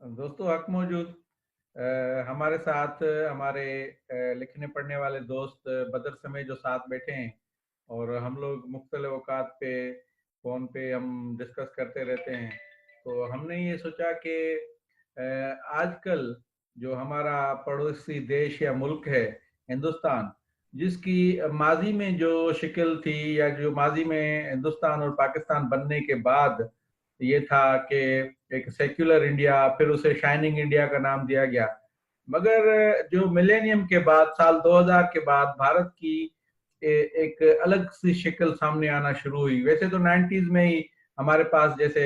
दोस्तों, हक मौजूद। हमारे साथ हमारे लिखने पढ़ने वाले दोस्त बदर समेत जो साथ बैठे हैं, और हम लोग मुख्तलिफ औकात पे फ़ोन पे हम डिस्कस करते रहते हैं। तो हमने ये सोचा कि आजकल जो हमारा पड़ोसी देश या मुल्क है, हिंदुस्तान, जिसकी माजी में जो शक्ल थी, या जो माजी में हिंदुस्तान और पाकिस्तान बनने के बाद ये था कि एक सेक्युलर इंडिया, फिर उसे शाइनिंग इंडिया का नाम दिया गया। मगर जो मिलेनियम के बाद, साल 2000 के बाद भारत की एक अलग सी शक्ल सामने आना शुरू हुई। वैसे तो 90s में ही हमारे पास जैसे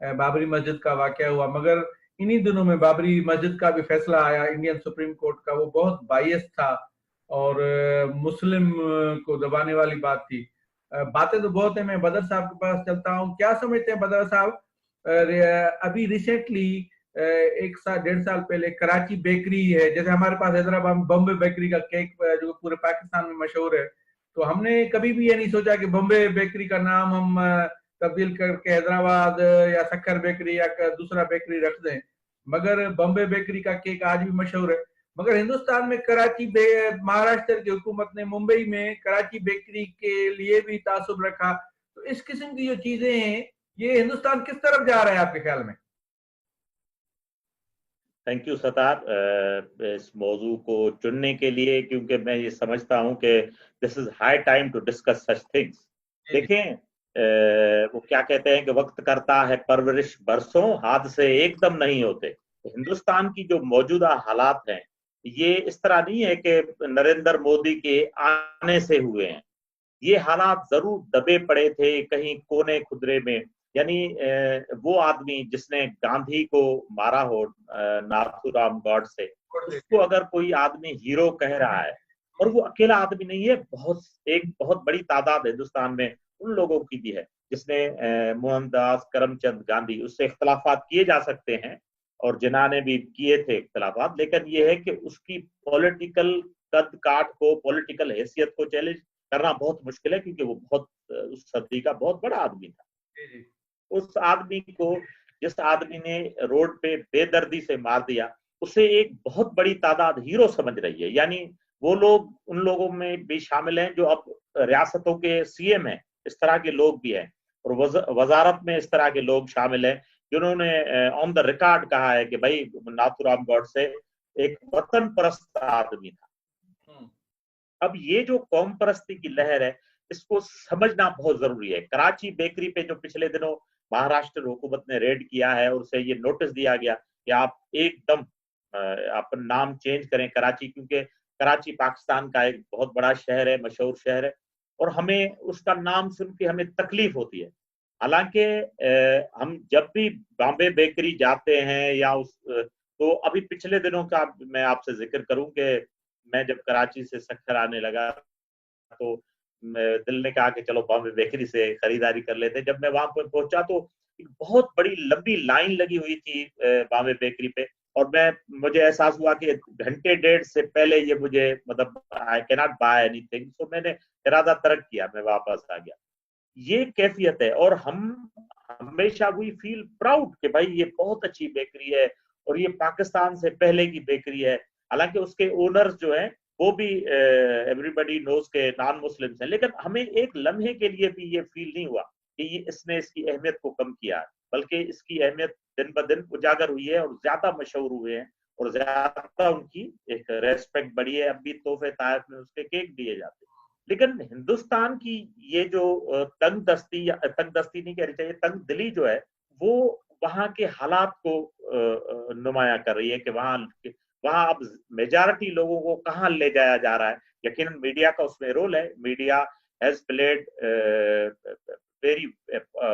बाबरी मस्जिद का वाकया हुआ, मगर इन्हीं दिनों में बाबरी मस्जिद का भी फैसला आया इंडियन सुप्रीम कोर्ट का। वो बहुत बायस था और मुस्लिम को दबाने वाली बात थी। बातें तो बहुत है, मैं बदर साहब के पास चलता हूँ। क्या समझते हैं बदर साहब? अभी रिसेंटली 1 साल 1.5 साल पहले कराची बेकरी है, जैसे हमारे पास हैदराबाद बॉम्बे बेकरी का केक जो पूरे पाकिस्तान में मशहूर है, तो हमने कभी भी ये नहीं सोचा कि बॉम्बे बेकरी का नाम हम तब्दील करके हैदराबाद या शक्कर बेकरी या दूसरा बेकरी रख दें। मगर बॉम्बे बेकरी का केक आज भी मशहूर है। मगर हिंदुस्तान में महाराष्ट्र की हुकूमत ने मुंबई में कराची बेकरी के लिए भी तासुब रखा। तो इस किस्म की जो चीजें हैं, ये हिंदुस्तान किस तरफ जा रहा है आपके ख्याल में? थैंक यू सतार, इस मौजू को चुनने के लिए, क्योंकि मैं ये समझता हूं कि this is high time to discuss such things. जी, देखें, वो क्या कहते हैं कि वक्त करता है परवरिश बरसों, हाथ से एकदम नहीं होते। तो हिंदुस्तान की जो मौजूदा हालात हैं, ये इस तरह नहीं है कि नरेंद्र मोदी के आने से हुए हैं। ये हालात जरूर दबे पड़े थे कहीं कोने खुदरे में। यानी वो आदमी जिसने गांधी को मारा हो, नाथूराम गॉडसे, उसको अगर कोई आदमी हीरो कह रहा है, और वो अकेला आदमी नहीं है, एक बहुत बड़ी तादाद हिंदुस्तान में उन लोगों की भी है जिसने मोहनदास करमचंद गांधी, उससे इख्तलाफात किए जा सकते हैं और जिन्ना ने भी किए थे इख्तलाफात, लेकिन ये है कि उसकी पॉलिटिकल कद काठ को, पॉलिटिकल हैसियत को चैलेंज करना बहुत मुश्किल है, क्योंकि वो बहुत उस सदी का बहुत बड़ा आदमी था। जी, उस आदमी को, जिस आदमी ने रोड पे बेदर्दी से मार दिया, उसे एक बहुत बड़ी तादाद हीरो समझ रही है। यानी वो लोग उन लोगों में भी शामिल हैं जो अब रियासतों के सीएम हैं, इस तरह के लोग भी हैं, और वजारत में इस तरह के लोग शामिल हैं जिन्होंने ऑन द रिकॉर्ड कहा है कि भाई नाथूराम गॉडसे एक वतन परस्त आदमी था। हम्म, अब ये जो कौम परस्ती की लहर है, इसको समझना बहुत जरूरी है। कराची बेकरी पे जो पिछले दिनों महाराष्ट्र हुकूमत ने रेड किया है और उसे ये नोटिस दिया गया कि आप एकदम अपना नाम चेंज करें कराची, क्योंकि कराची पाकिस्तान का एक बहुत बड़ा शहर है, मशहूर शहर है, और हमें उसका नाम सुन के हमें तकलीफ होती है। हालांकि हम जब भी बॉम्बे बेकरी जाते हैं या तो अभी पिछले दिनों का मैं आपसे जिक्र करूं कि मैं जब कराची से सक्खर आने लगा, तो दिल ने कहा कि चलो बॉम्बे बेकरी से खरीदारी कर लेते। जब मैं वहां पर पहुंचा तो एक बहुत बड़ी लंबी लाइन लगी हुई थी बॉम्बे बेकरी पे, और मुझे एहसास हुआ कि घंटे डेढ़ से पहले ये मुझे, मतलब आई कैनॉट बाय एनीथिंग, तो मैंने इरादा तर्क किया, मैं वापस आ गया। ये कैफियत है, और हम हमेशा वी फील प्राउड कि भाई ये बहुत अच्छी बेकरी है और ये पाकिस्तान से पहले की बेकरी है। हालांकि उसके ओनर्स जो हैं वो भी एवरीबडी नोज के नॉन मुस्लिम्स हैं, लेकिन हमें एक लम्हे के लिए भी ये फील नहीं हुआ कि ये इसने इसकी अहमियत को कम किया है, बल्कि इसकी अहमियत दिन ब दिन उजागर हुई है और ज्यादा मशहूर हुए हैं, और ज्यादा उनकी एक रेस्पेक्ट बढ़ी है। अब भी तोहफे तायफ में उसके केक दिए जाते हैं। लेकिन हिंदुस्तान की ये जो तंग दस्ती, या तंग दस्ती नहीं कहनी चाहिए, तंग दिली जो है, वो वहां के हालात को नुमाया कर रही है कि वहां अब मेजॉरिटी लोगों को कहाँ ले जाया जा रहा है। यकीनन मीडिया का उसमें रोल है। Media has played very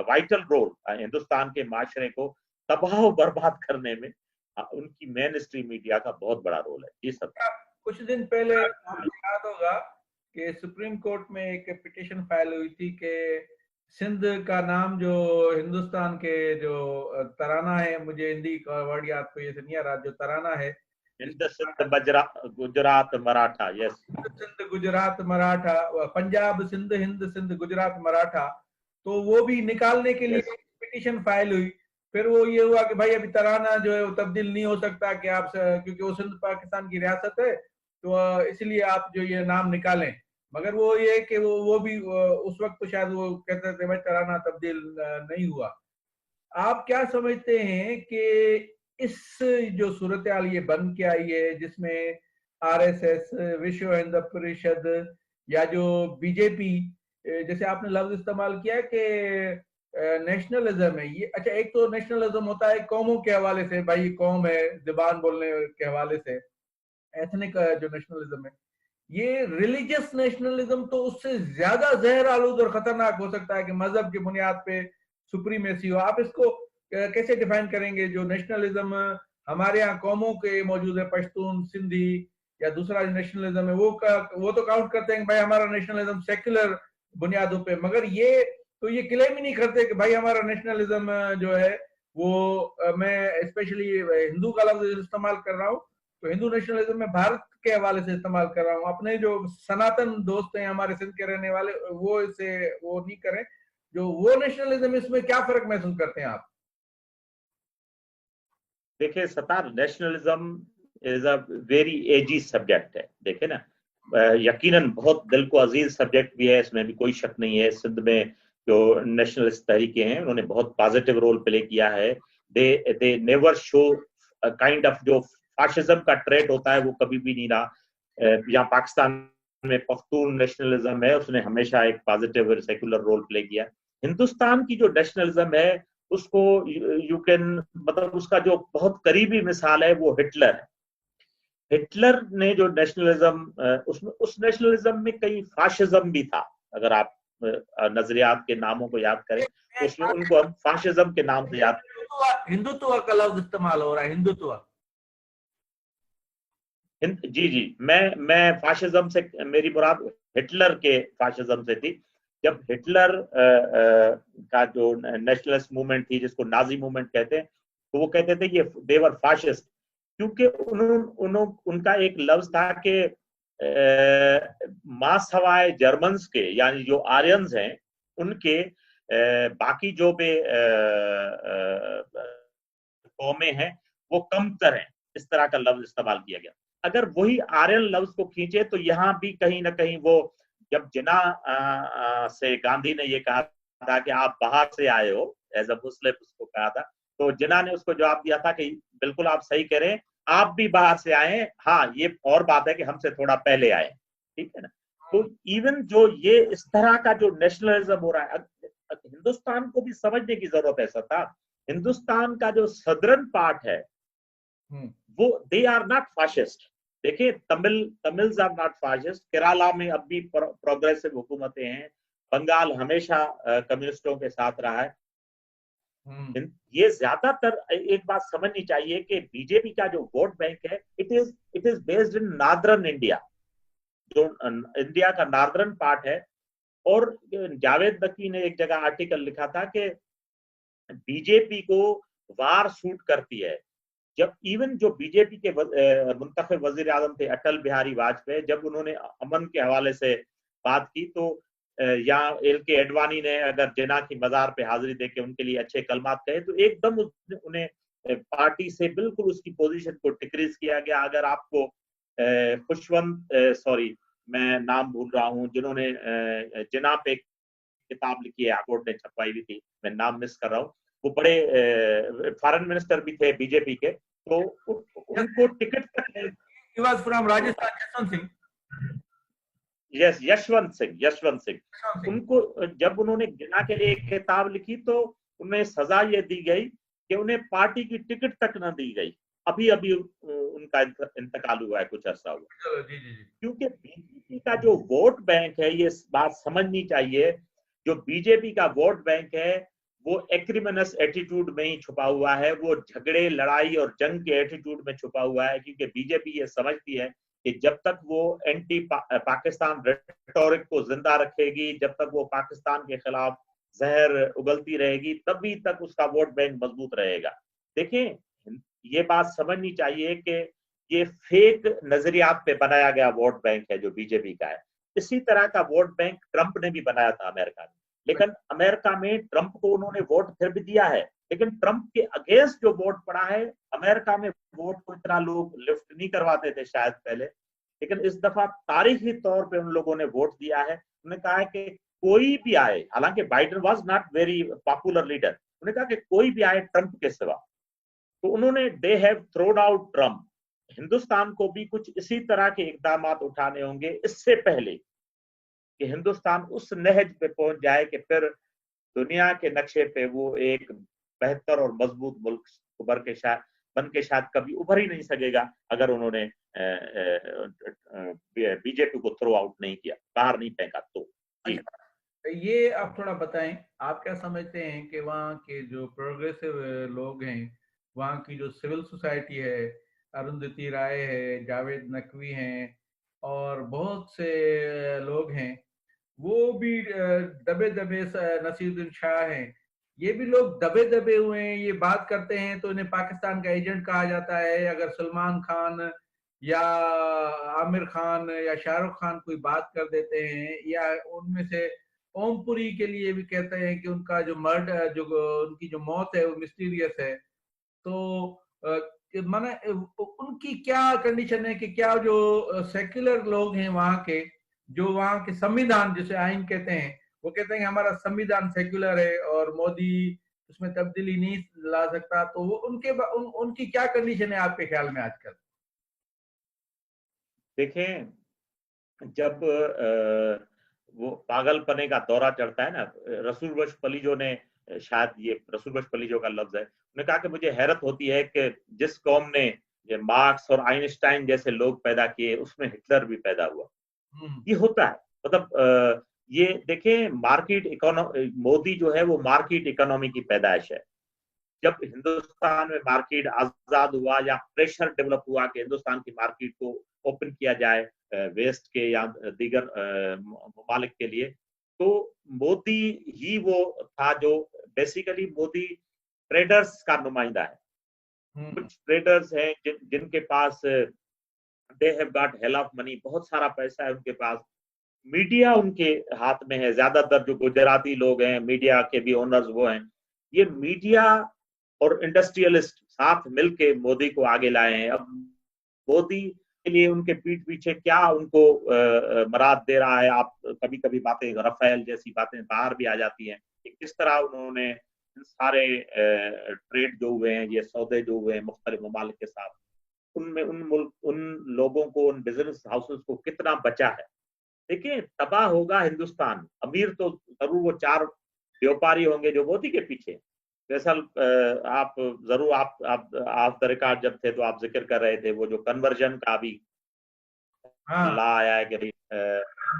vital role Hindustan के माशरे को तबाह बर्बाद करने में। उनकी मेन स्ट्रीम मीडिया का बहुत बड़ा रोल है। जी सर। कुछ दिन पहले आपको याद होगा कि सुप्रीम कोर्ट में एक पिटीशन फाइल हुई थी कि सिंध का नाम जो हिंदुस्तान के जो तराना है, मुझे हिंदी का वर्ड याद कोई ऐसे नहीं आ रहा, जो तराना है हिंद जिसको सिंध गुजरात मराठा, यस। सिंध गुजरात मराठा, पंजाब सिंध, हिंद सिंध गुजरात मराठा, तो वो भी निकालने के लिए यस। पिटीशन फाइल हुई। फिर वो ये हुआ कि भाई अभी तराना जो है वो तब्दील नहीं हो सकता कि आप क्योंकि वो सिंध पाकिस्तान की रियासत है, तो इसलिए आप जो ये नाम निकालें। मगर वो ये कि वो भी उस वक्त तो शायद वो कहते थे भाई तराना तब्दील नहीं हुआ। आप क्या समझते हैं कि इस जो सूरत हाल ये बन के आई है, जिसमें आरएसएस, विश्व हिंदू परिषद या जो बीजेपी, जैसे आपने लफ्ज इस्तेमाल किया है कि नेशनलिज्म है ये, अच्छा एक तो नेशनलिज्म होता है कौमों के हवाले से, भाई ये कौम है जुबान बोलने के हवाले से, एथनिक जो नेशनलिज्म है, ये रिलीजियस नेशनलिज्म तो उससे ज्यादा जहर आलूद और खतरनाक हो सकता है कि मजहब की बुनियाद पे सुप्रीमेसी हो। आप इसको कैसे डिफाइन करेंगे? जो नेशनलिज्म हमारे यहाँ कौमों के मौजूद है, पश्तून, सिंधी या दूसरा जो नेशनलिज्म है वो तो काउंट करते हैं कि भाई हमारा नेशनलिज्म सेक्युलर बुनियादों पे, मगर ये तो ये क्लेम ही नहीं करते कि भाई हमारा नेशनलिज्म जो है वो मैं स्पेशली हिंदू का लफ्ज इस्तेमाल कर रहा हूँ, तो हिंदू नेशनलिज्म में भारत के हवाले से इस्तेमाल कर रहा हूँ। अपने जो सनातन दोस्त हैं हमारे सिंध के रहने वाले, वो इसे वो नहीं करें। जो वो नेशनलिज्म, इसमें क्या फर्क महसूस करते हैं आप? देखिए Sattar, nationalism is a very edgy subject है। देखे ना, यकीनन बहुत दिल को अजीज सब्जेक्ट भी है, इसमें भी कोई शक नहीं है। सिंध में जो नेशनलिस्ट तहरीके हैं उन्होंने बहुत पॉजिटिव रोल प्ले किया है। They never show kind of जो फाशिज्म का ट्रेट होता है वो कभी भी नहीं रहा। यहाँ पाकिस्तान में पख्तून नेशनलिज्म है, उसने हमेशा एक पॉजिटिव सेकुलर रोल प्ले किया। हिंदुस्तान की जो नेशनलिज्म है उसको यू कैन, मतलब उसका जो बहुत करीबी मिसाल है वो हिटलर है। हिटलर ने जो नेशनलिज्म, उसमें उस नेशनलिज्म में कई फाशिज्म भी था। अगर आप नजरियात के नामों को याद करें तो उसमें उनको हम फाशिज्म के नाम से याद। हिंदुत्व का लफ्ज इस्तेमाल हो रहा है, हिंदुत्व। जी जी, मैं फाशिज्म से, मेरी मुराद हिटलर के फाशिज्म से थी। जब हिटलर का जो नेशनलिस्ट मूवमेंट थी जिसको नाजी मूवमेंट कहते हैं, तो वो कहते थे ये देवर फाशिस्ट, क्योंकि उनका एक लफ्ज था कि मां सवाए जर्मन्स के, यानी जो आर्यंस हैं उनके बाकी जो भी कौमें हैं वो कमतर हैं। इस तरह का लफ्ज इस्तेमाल किया गया। अगर वही आर्यन लफ्ज को खींचे तो यहाँ भी कहीं ना कहीं वो, जब जिना से गांधी ने ये कहा था कि आप बाहर से आए हो, एज अ मुस्लिम उसको कहा था, तो जिना ने उसको जवाब दिया था कि बिल्कुल आप सही कह रहे हैं, आप भी बाहर से आए, हाँ ये और बात है कि हमसे थोड़ा पहले आए। ठीक है ना? तो इवन जो ये इस तरह का जो नेशनलिज्म हो रहा है, हिंदुस्तान को भी समझने की जरूरत है सत्ता। हिंदुस्तान का जो सदर्न पार्ट है वो दे आर नॉट फाशिस्ट। देखिए Tamils are not fascist. Kerala में अब भी प्रोग्रेसिव हुकूमतें हैं। बंगाल हमेशा कम्युनिस्टों के साथ रहा है। ये ज्यादातर एक बात समझनी चाहिए कि बीजेपी का जो वोट बैंक है it is based in northern India, जो इंडिया का नॉर्दर्न पार्ट है। और जावेद नकवी ने एक जगह आर्टिकल लिखा था कि बीजेपी को वार सूट करती है। जब इवन जो बीजेपी के मुंतखब वजीर आजम थे अटल बिहारी वाजपेयी, जब उन्होंने अमन के हवाले से बात की तो या एल के एडवाणी ने अगर जिना की मजार पे हाजिरी देके उनके लिए अच्छे कलमात कहे तो एकदम उन्हें पार्टी से बिल्कुल उसकी पोजीशन को डिक्रीज किया गया। अगर आपको खुशवंत, सॉरी मैं नाम भूल रहा हूँ, जिन्होंने जिना पे किताब लिखी है, आकोट ने छपवाई भी थी, मैं नाम मिस कर रहा हूँ, वो बड़े फॉरेन मिनिस्टर भी थे बीजेपी के, तो उनको टिकट तक, फ्रॉम राजस्थान, जसवंत सिंह। यस, यशवंत सिंह। उनको जब उन्होंने जिना के लिए एक किताब लिखी तो उन्हें सजा ये दी गई कि उन्हें पार्टी की टिकट तक न दी गई। अभी अभी उनका इंतकाल हुआ है, कुछ अर्सा हुआ। क्योंकि बीजेपी का जो वोट बैंक है, ये बात समझनी चाहिए, जो बीजेपी का वोट बैंक है वो एक्रिमिनस एटीट्यूड में ही छुपा हुआ है, वो झगड़े, लड़ाई और जंग के एटीट्यूड में छुपा हुआ है। क्योंकि बीजेपी ये समझती है कि जब तक वो एंटी पाकिस्तान रेटोरिक को जिंदा रखेगी, जब तक वो पाकिस्तान के खिलाफ जहर उगलती रहेगी, तभी तक उसका वोट बैंक मजबूत रहेगा। देखें, ये बात समझनी चाहिए कि ये फेक नजरियात पे बनाया गया वोट बैंक है जो बीजेपी का है। इसी तरह का वोट बैंक ट्रंप ने भी बनाया था अमेरिका में, लेकिन अमेरिका में ट्रंप को उन्होंने वोट फिर भी दिया है, लेकिन ट्रंप के अगेंस्ट जो वोट पड़ा है, अमेरिका में वोट को इतना लोग लिफ्ट नहीं करवाते थे शायद पहले, लेकिन इस दफा तारीखी तौर पे उन लोगों ने वोट दिया है। उन्होंने कहा है कि कोई भी आए, हालांकि Biden was not very popular leader, उन्होंने कहा कि कोई भी आए ट्रंप के सिवा, तो उन्होंने they have थ्रोड out Trump. Hindustan को भी कुछ इसी तरह के इकदाम उठाने होंगे इससे पहले कि हिंदुस्तान उस नहज पे पहुंच जाए कि फिर दुनिया के नक्शे पे वो एक बेहतर और मजबूत मुल्क उभर के शायद बन के शायद कभी उभर ही नहीं सकेगा अगर उन्होंने बीजेपी को थ्रो आउट नहीं किया, बाहर नहीं फेंका तो। जी ये आप थोड़ा बताएं, आप क्या समझते हैं कि वहाँ के जो प्रोग्रेसिव लोग हैं, वहाँ की जो सिविल सोसाइटी है, अरुंधति राय है, जावेद नकवी हैं और बहुत से लोग हैं, वो भी दबे दबे, नसीरुद्दीन शाह हैं, ये भी लोग दबे दबे हुए हैं। ये बात करते हैं तो इन्हें पाकिस्तान का एजेंट कहा जाता है। अगर सलमान खान या आमिर खान या शाहरुख खान कोई बात कर देते हैं, या उनमें से ओमपुरी के लिए भी कहते हैं कि उनका जो मर्डर, जो उनकी जो मौत है वो मिस्टीरियस है। तो माने उनकी क्या कंडीशन है कि क्या जो सेक्युलर लोग हैं वहां के, जो वहां के संविधान जिसे आइन कहते हैं, वो कहते हैं कि हमारा संविधान सेक्युलर है और मोदी उसमें तब्दीली नहीं ला सकता, तो वो उनकी क्या कंडीशन है आपके ख्याल में आजकल? देखें, जब वो पागलपने का दौरा चढ़ता है ना, रसूल बख्श पलीजो ने, शायद ये रसूल बख्श पलीजो का लफ्ज है, उन्होंने कहा कि मुझे हैरत होती है कि जिस कौम ने ये मार्क्स और आइंस्टाइन जैसे लोग पैदा किए उसमें हिटलर भी पैदा हुआ। ये होता है, मतलब ये देखें, मार्केट इकोनॉमी, मोदी जो है वो मार्केट इकोनॉमी की पैदाइश है। जब हिंदुस्तान में मार्केट आजाद हुआ या प्रेशर डेवलप हुआ कि हिंदुस्तान की मार्केट को ओपन किया जाए वेस्ट के या दीगर ममालिक के लिए, तो मोदी ही वो था जो बेसिकली, मोदी ट्रेडर्स का नुमाइंदा है। कुछ ट्रेडर्स हैं जिनके पास they have got hell of money, बहुत सारा पैसा है उनके पास। मीडिया उनके हाथ में है, ज्यादातर जो गुजराती लोग हैं मीडिया के भी ओनर्स वो हैं। ये मीडिया और इंडस्ट्रियलिस्ट साथ मिलके मोदी को आगे लाए हैं। अब मोदी के लिए उनके पीठ पीछे क्या उनको मराद दे रहा है, आप कभी कभी बातें रफेल जैसी बातें बाहर भी आ जाती हैं कि किस तरह उन्होंने सारे ट्रेड जो हुए हैं, ये सौदे जो हुए हैं मुख्तलिफ ममालिक के साथ, उनमें उन लोगों को, उन बिजनेस हाउसेस को कितना बचा है। देखिए, तबाह होगा हिंदुस्तान। अमीर तो जरूर वो 4 व्यापारी होंगे जो मोदी के पीछे। दरअसल आप जरूर, आप ऑफ द रिकॉर्ड जब थे तो आप जिक्र कर रहे थे वो जो कन्वर्जन का भी हाँ, ला आया है कि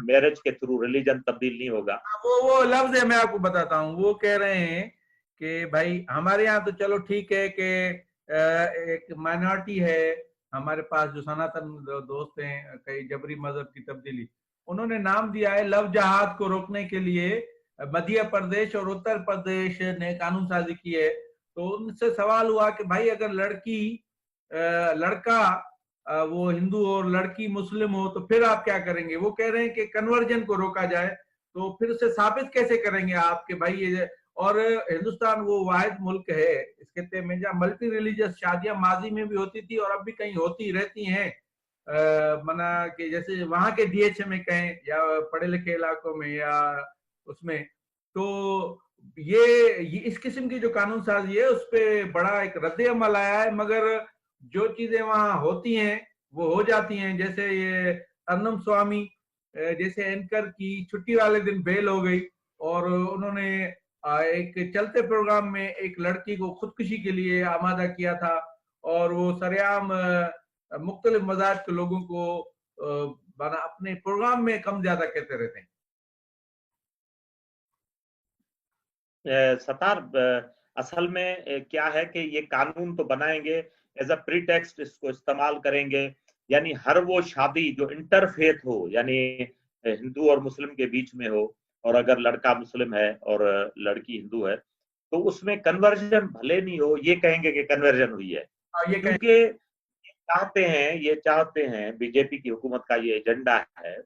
मैरिज के थ्रू रिलीजन तब्दील नहीं होगा। वो लफ्ज है, मैं आपको बताता हूँ। वो कह रहे हैं कि भाई हमारे यहाँ तो चलो ठीक है कि एक माइनॉरिटी है हमारे पास, जो सनातन दोस्त हैं, कई जबरी मजहब की तब्दीली, उन्होंने नाम दिया है लव जहाद को रोकने के लिए। मध्य प्रदेश और उत्तर प्रदेश ने कानून साजी की है। तो उनसे सवाल हुआ कि भाई अगर लड़का वो हिंदू और लड़की मुस्लिम हो तो फिर आप क्या करेंगे? वो कह रहे हैं कि कन्वर्जन को रोका जाए। तो फिर उसे साबित कैसे करेंगे आप कि भाई ये, और हिंदुस्तान वो वाहिद मुल्क है इस खत्ते में जहाँ मल्टी रिलीजियस शादियां माजी में भी होती थी और अब भी कहीं होती रहती हैं। मना कि जैसे वहां के डीएच में कहें या पढ़े लिखे इलाकों में या उसमें, तो ये इस किस्म की जो कानून साजी है उस पर बड़ा एक रद्द अमल आया है। मगर जो चीजें वहां होती हैं वो हो जाती हैं। जैसे ये अर्नम स्वामी जैसे एंकर की छुट्टी वाले दिन बेल हो गई और उन्होंने एक चलते प्रोग्राम में एक लड़की को खुदकुशी के लिए आमादा किया था और वो सरेआम मुख्तलिफ मजाज के लोगों को बना अपने प्रोग्राम में कम ज्यादा कहते रहते हैं। सतार, असल में क्या है कि ये कानून तो बनाएंगे एज अ प्रीटेक्स्ट, इसको इस्तेमाल करेंगे, यानी हर वो शादी जो इंटरफेथ हो, यानी हिंदू और मुस्लिम के बीच में हो, और अगर लड़का मुस्लिम है और लड़की हिंदू है तो उसमें कन्वर्जन भले नहीं हो, ये कहेंगे कि कन्वर्जन हुई है। ये कहें। क्योंकि ये चाहते हैं बीजेपी की हुकूमत का ये एजेंडा है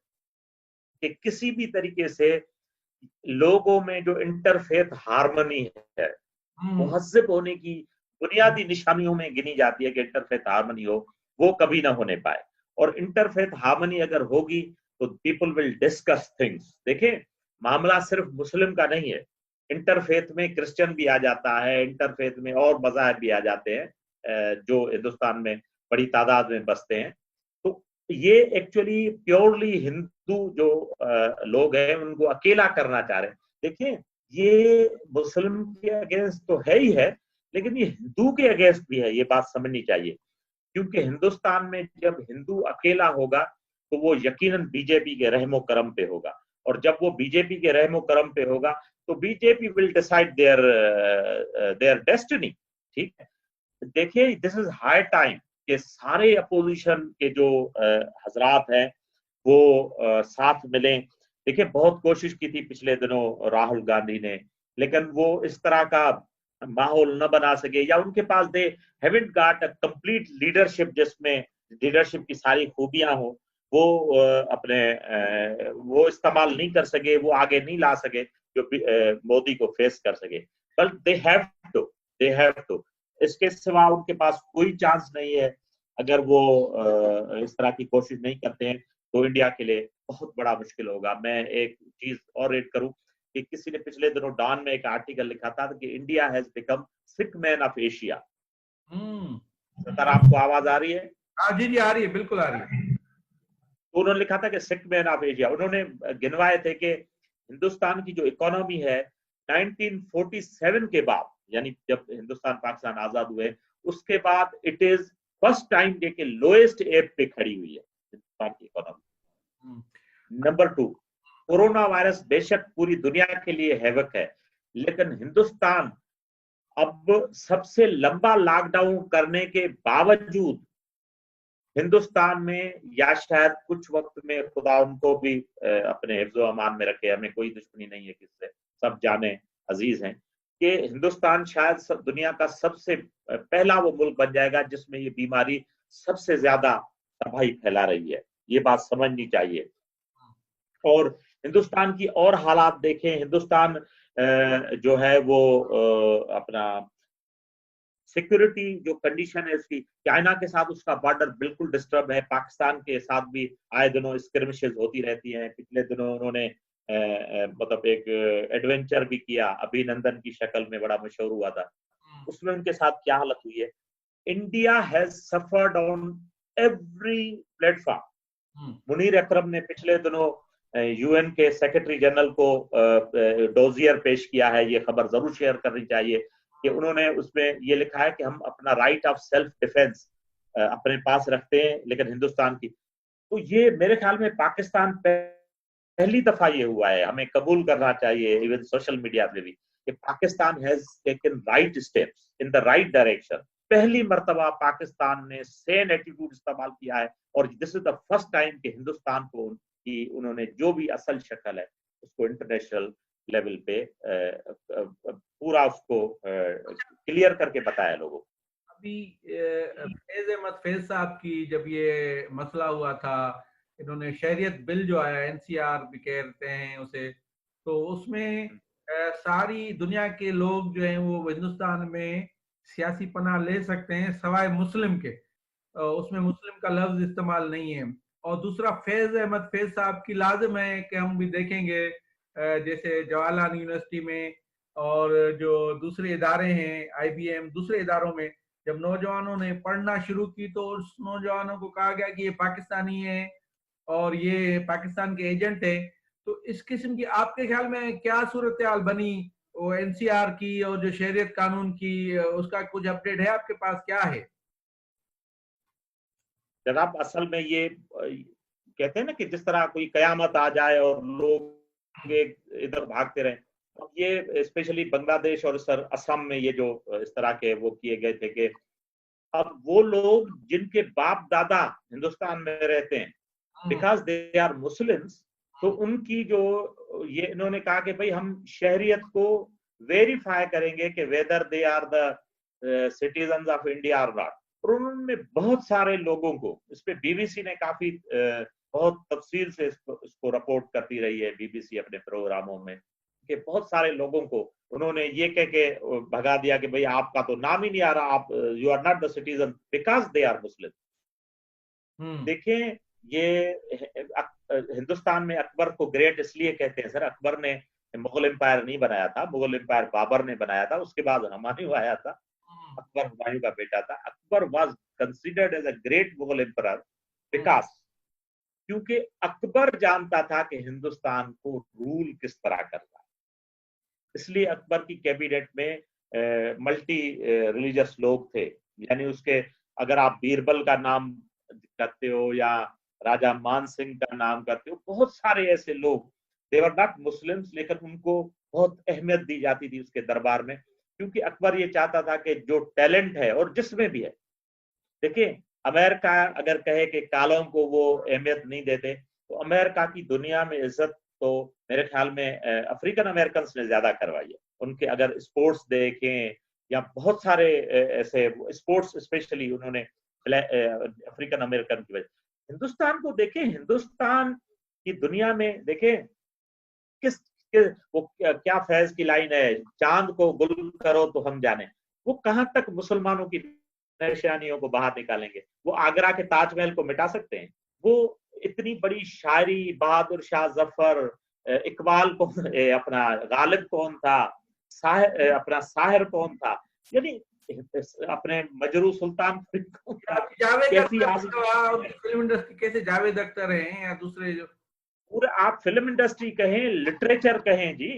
कि किसी भी तरीके से लोगों में जो इंटरफेथ हार्मनी है मुहज़्ज़ब होने की बुनियादी निशानियों में गिनी जाती है कि इंटरफेथ हार्मनी हो, वो कभी ना होने पाए। और इंटरफेथ हार्मनी अगर होगी तो पीपल विल डिस्कस थिंग्स। देखिए, मामला सिर्फ मुस्लिम का नहीं है, इंटरफेथ में क्रिश्चियन भी आ जाता है, इंटरफेथ में और मज़ाहब भी आ जाते हैं जो हिंदुस्तान में बड़ी तादाद में बसते हैं। तो ये एक्चुअली प्योरली हिंदू जो लोग हैं उनको अकेला करना चाह रहे हैं। देखिए, ये मुस्लिम के अगेंस्ट तो है ही है, लेकिन ये हिंदू के अगेंस्ट भी है, ये बात समझनी चाहिए। क्योंकि हिंदुस्तान में जब हिंदू अकेला होगा तो वो यकीनन बीजेपी के रहमो करम पे होगा, और जब वो बीजेपी के रहमो करम पे होगा तो BJP will decide their their destiny. ठीक है, देखिए, दिस इज हाई टाइम कि सारे अपोजिशन के जो हजरात हैं वो साथ मिलें। देखिए, बहुत कोशिश की थी पिछले दिनों राहुल गांधी ने, लेकिन वो इस तरह का माहौल न बना सके, या उनके पास they haven't got a complete leadership जिसमें लीडरशिप की सारी खूबियां हो, वो वो इस्तेमाल नहीं कर सके, वो आगे नहीं ला सके जो मोदी को फेस कर सके। बट दे हैव टू इसके सिवा उनके पास कोई चांस नहीं है। अगर वो इस तरह की कोशिश नहीं करते हैं तो इंडिया के लिए बहुत बड़ा मुश्किल होगा। मैं एक चीज और ऐड करूं कि किसी ने पिछले दिनों डॉन में एक आर्टिकल लिखा था कि India has become sick man of Asia. Sir, आपको आवाज आ रही है? हाँ जी जी, आ रही है, बिल्कुल आ रही है। तो उन्होंने लिखा था कि सिक मैन ऑफ एशिया। उन्होंने गिनवाए थे कि हिंदुस्तान की जो इकोनॉमी है 1947 के बाद, यानी जब हिंदुस्तान पाकिस्तान आजाद हुए उसके बाद, इट इज फर्स्ट टाइम के लोएस्ट एप पे खड़ी हुई है हिंदुस्तान की इकोनॉमी। नंबर 2, कोरोना वायरस बेशक पूरी दुनिया के लिए हैवक है, लेकिन हिंदुस्तान अब सबसे लंबा लॉकडाउन करने के बावजूद हिंदुस्तान में, या शायद कुछ वक्त में खुदा उनको भी अपने हिफ्ज़ो अमान में रखे, हमें कोई दुश्मनी नहीं है किससे, सब जाने अजीज हैं, कि हिंदुस्तान शायद दुनिया का सबसे पहला वो मुल्क बन जाएगा जिसमें ये बीमारी सबसे ज्यादा तबाही फैला रही है। ये बात समझनी चाहिए। और हिंदुस्तान की और हालात देखें, हिंदुस्तान जो है वो अपना सिक्योरिटी जो कंडीशन है उसकी, चाइना के साथ उसका बॉर्डर बिल्कुल डिस्टर्ब है, पाकिस्तान के साथ भी आए दिनों स्क्रिमिशेस होती रहती हैं। पिछले दिनों उन्होंने मतलब एक एडवेंचर भी किया, अभिनंदन की शक्ल में, बड़ा मशहूर हुआ था। उसमें उनके साथ क्या हालत हुई है। India has suffered on every platform. Munir Akram ने पिछले दिनों यूएन के सेक्रेटरी जनरल को डोजियर पेश किया है, ये खबर जरूर शेयर करनी चाहिए कि उन्होंने उसमें ये लिखा है कि हम अपना राइट ऑफ सेल्फ डिफेंस अपने पास रखते हैं, लेकिन हिंदुस्तान की, तो ये मेरे ख्याल में पाकिस्तान पहली दफा ये हुआ है, हमें कबूल करना चाहिए इवन सोशल मीडिया पे भी, कि Pakistan has taken right steps in the right direction. पहली मर्तबा पाकिस्तान ने सेन एटीट्यूड इस्तेमाल किया है, और this is the first time कि हिंदुस्तान को कि उन्होंने जो भी असल शक्ल है उसको इंटरनेशनल लेवल पे पूरा उसको क्लियर करके बताया लोगों को। अभी फैज अहमद फैज साहब की जब ये मसला हुआ था, इन्होंने शहरियत बिल जो आया, एनसीआर भी कहते हैं उसे, तो उसमें सारी दुनिया के लोग जो हैं वो हिंदुस्तान में सियासी पनाह ले सकते हैं सवाए मुस्लिम के, उसमें मुस्लिम का लफ्ज इस्तेमाल नहीं है। और दूसरा, फैज अहमद फैज साहब की लाजिम है कि हम भी देखेंगे जैसे जवाहरलाल यूनिवर्सिटी में और जो दूसरे इदारे हैं, आईबीएम, दूसरे इदारों में जब नौजवानों ने पढ़ना शुरू की तो उस नौजवानों को कहा गया कि ये पाकिस्तानी है और ये पाकिस्तान के एजेंट है। तो इस किस्म की आपके ख्याल में क्या सूरत हाल बनी वो एनसीआर की और जो शहरियत कानून की, उसका कुछ अपडेट है आपके पास, क्या है? जनाब, असल में ये कहते हैं ना कि जिस तरह कोई कयामत आ जाए और लोग इधर भागते रहे, अब ये स्पेशली बांग्लादेश और सर असम में ये जो इस तरह के वो किए गए थे कि अब वो लोग जिनके बाप दादा हिंदुस्तान में रहते हैं, बिकॉज दे आर मुस्लिम्स, तो उनकी जो ये इन्होंने कहा कि भाई हम शहरियत को वेरीफाई करेंगे कि whether they are the citizen of India और नॉट। और उन्होंने बहुत सारे लोगों को, इस पे बीबीसी ने काफी बहुत तफसील से इसको रिपोर्ट करती रही है, बीबीसी अपने प्रोग्रामों में, कि बहुत सारे लोगों को उन्होंने ये कह के भगा दिया कि भाई आपका तो नाम ही नहीं आ रहा, आप you are not the citizen because they are Muslim. देखें, ये हिंदुस्तान में अकबर को ग्रेट इसलिए कहते हैं सर, अकबर ने मुगल एम्पायर नहीं बनाया था, मुगल एम्पायर बाबर ने बनाया था, उसके बाद हुमायूं आया था, अकबर हुमायूं का बेटा था। Akbar was considered as a great Mughal empire because, क्योंकि अकबर जानता था कि हिंदुस्तान को रूल किस तरह करना है। इसलिए अकबर की कैबिनेट में मल्टी रिलीजियस लोग थे, यानी उसके अगर आप बीरबल का नाम करते हो या राजा मान सिंह का नाम करते हो, बहुत सारे ऐसे लोग, दे वर नॉट मुस्लिम्स, लेकिन उनको बहुत अहमियत दी जाती थी उसके दरबार में, क्योंकि अकबर ये चाहता था कि जो टैलेंट है और जिसमें भी है, देखिए अमेरिका अगर कहे कि कालों को वो अहमियत नहीं देते, तो अमेरिका की दुनिया में इज्जत तो मेरे ख्याल में अफ्रीकन अमेरिकन ने ज्यादा करवाई है। उनके अगर स्पोर्ट्स देखें या बहुत सारे ऐसे स्पोर्ट्स स्पेशली उन्होंने अफ्रीकन अमेरिकन की वजह, हिंदुस्तान को देखें, हिंदुस्तान की दुनिया में देखें वो क्या फैज की लाइन है, चांद को गुल करो तो हम जाने, वो कहां तक मुसलमानों की निशानियों को बाहर निकालेंगे। वो आगरा के ताजमहल को मिटा सकते हैं? वो इतनी बड़ी शायरी, बहादुर शाह जफर, इकबाल कौन, अपना गालिब कौन था, अपना साहिर कौन था, यानी अपने मजरू सुल्तान कैसी फिल्म इंडस्ट्री कैसे जावेद अख्तर हैं या दूसरे जो पूरे आप फिल्म इंडस्ट्री कहें, लिटरेचर कहें जी,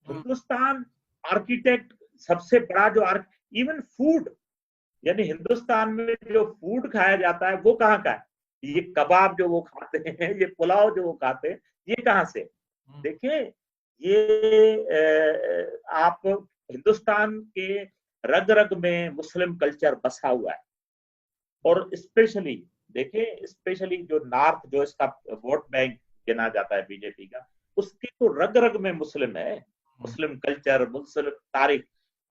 हिंदुस्तान आर्किटेक्ट सबसे बड़ा जो इवन फूड, यानी हिंदुस्तान में जो फूड खाया जाता है वो कहाँ का है? ये कबाब जो वो खाते हैं, ये पुलाव जो वो खाते हैं, ये कहाँ से? देखिए, ये आप हिंदुस्तान के रग रग में मुस्लिम कल्चर बसा हुआ है। और स्पेशली देखिए, स्पेशली जो नॉर्थ, जो इसका वोट बैंक गिना जाता है बीजेपी का, उसकी तो रग रग में मुस्लिम है, मुस्लिम कल्चर, मुस्लिम तारीख।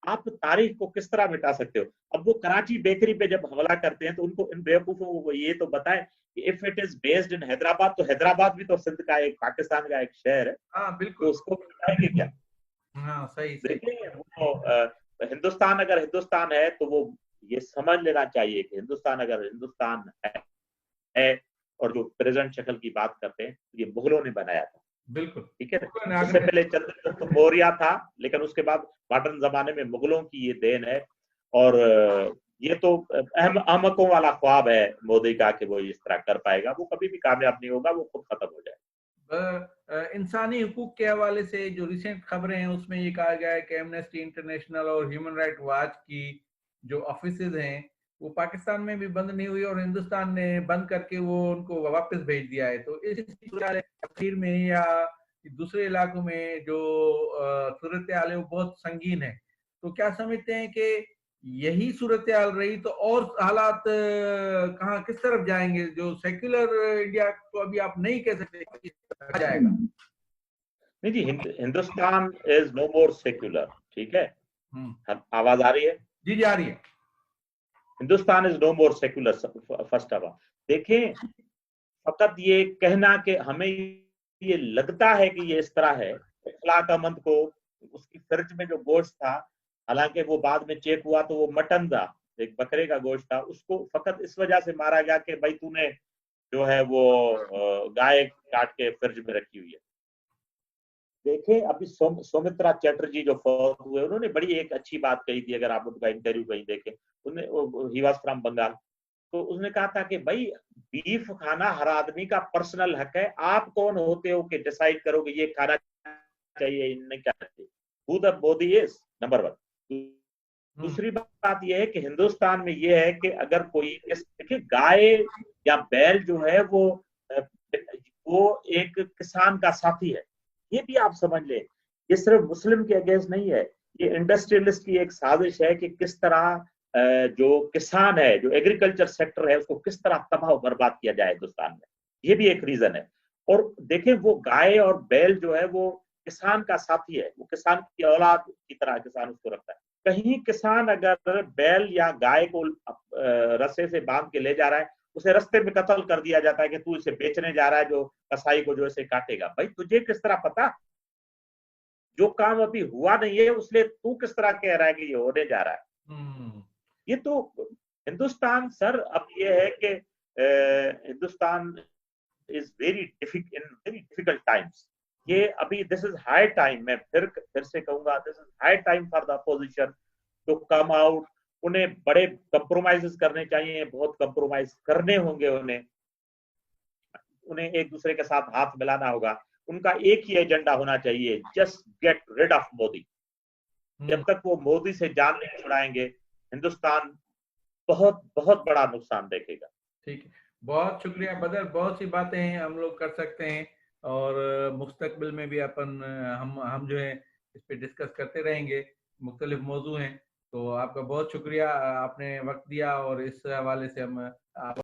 आप तारीख को किस तरह मिटा सकते हो? अब वो कराची बेकरी पे जब हमला करते हैं तो उनको, इन बेवकूफों को ये तो बताएं कि if it is based in Hyderabad, तो हैदराबाद भी तो सिंध का एक, पाकिस्तान का एक शहर है। हाँ बिल्कुल, तो उसको बताएंगे क्या? हाँ सही देखिए वो हिंदुस्तान अगर हिंदुस्तान है तो वो ये समझ लेना चाहिए कि हिंदुस्तान अगर हिंदुस्तान है, और जो प्रेजेंट शक्ल की बात करते हैं, ये मुगलों ने बनाया था, बिल्कुल, ठीक है। उससे पहले चंद्रगुप्त मौर्य था, लेकिन उसके बाद मॉडर्न जमाने में मुगलों की ये देन है। और ये तो अहमकों वाला ख्वाब है मोदी का कि वो इस तरह कर पाएगा, वो कभी भी कामयाब नहीं होगा, वो खुद खत्म हो जाएगा। इंसानी हुकूक के हवाले से जो रिसेंट खबरें हैं उसमें ये कहा गया है कि एमनेस्टी इंटरनेशनल और ह्यूमन राइट वॉच की जो ऑफिसेज हैं वो पाकिस्तान में भी बंद नहीं हुई और हिंदुस्तान ने बंद करके वो उनको वापस भेज दिया है। तो इस कश्मीर में या दूसरे इलाकों में जो सूरत हाल है वो बहुत संगीन है। तो क्या समझते हैं कि यही सूरत हाल रही तो और हालात कहाँ किस तरफ जाएंगे? जो सेक्युलर इंडिया तो अभी आप नहीं कह सकते जाएगा। नहीं जी, Hindustan is no more secular, ठीक है। आवाज आ रही है? जी जी आ रही है। Hindustan is no more secular, first of all. देखें, फकत ये कहना कि हमें ये लगता है कि ये इस तरह है, इखलाक अहमद को उसकी फ्रिज में जो गोश्त था, हालांकि वो बाद में चेक हुआ तो वो मटन था, एक बकरे का गोश्त था, उसको फकत इस वजह से मारा गया कि भाई तूने जो है वो गाय काट के फ्रिज में रखी हुई है। देखें, अभी सौमित्रा चैटर्जी जो फौत हुए, उन्होंने बड़ी एक अच्छी बात कही थी, अगर आप उनका इंटरव्यू कहीं देखें, ही वाज फ्रॉम बंगाल। तो उसने कहा था कि भाई बीफ खाना हर आदमी का पर्सनल हक है, आप कौन होते हो कि डिसाइड करोगे ये खाना चाहिए नहीं खाना चाहिए? Who the body is, number one. दूसरी बात यह है कि हिंदुस्तान में यह है कि अगर कोई, देखिए गाय या बैल जो है वो एक किसान का साथी है, ये भी आप समझ लें। ये सिर्फ मुस्लिम के अगेंस्ट नहीं है, ये इंडस्ट्रियलिस्ट की एक साजिश है कि किस तरह जो किसान है, जो एग्रीकल्चर सेक्टर है, उसको किस तरह तबाह बर्बाद किया जाए हिंदुस्तान में। ये भी एक रीजन है। और देखें, वो गाय और बैल जो है वो किसान का साथी है, वो किसान की औलाद की तरह किसान उसको रखता है। कहीं किसान अगर बैल या गाय को रस्से से बांध के ले जा रहा है, उसे रास्ते में कत्ल कर दिया जाता है कि तू इसे बेचने जा रहा है, जो कसाई को जो इसे काटेगा। भाई तुझे किस तरह पता? जो काम अभी हुआ नहीं है उसलिए तू किस तरह कह रहा है कि ये होने जा रहा है। ये तो हिंदुस्तान सर, अब ये है कि Hindustan is very difficult times. ये अभी दिस इज हाई टाइम, मैं फिर से कहूंगा, this is high time for the opposition to come out. उन्हें बड़े कंप्रोमाइजेस करने चाहिए, बहुत कंप्रोमाइज करने होंगे उन्हें, उन्हें एक दूसरे के साथ हाथ मिलाना होगा। उनका एक ही एजेंडा होना चाहिए, just get rid of Modi. जब तक वो मोदी से जान नहीं छुड़ाएंगे, हिंदुस्तान बहुत बहुत बड़ा नुकसान देखेगा। ठीक है, बहुत शुक्रिया बदर, बहुत सी बातें हम लोग कर सकते हैं और मुस्तकबिल में भी अपन हम जो है इस पे डिस्कस करते रहेंगे, मुख्तलिफ मौजू हैं। तो आपका बहुत शुक्रिया, आपने वक्त दिया और इस हवाले से हम आप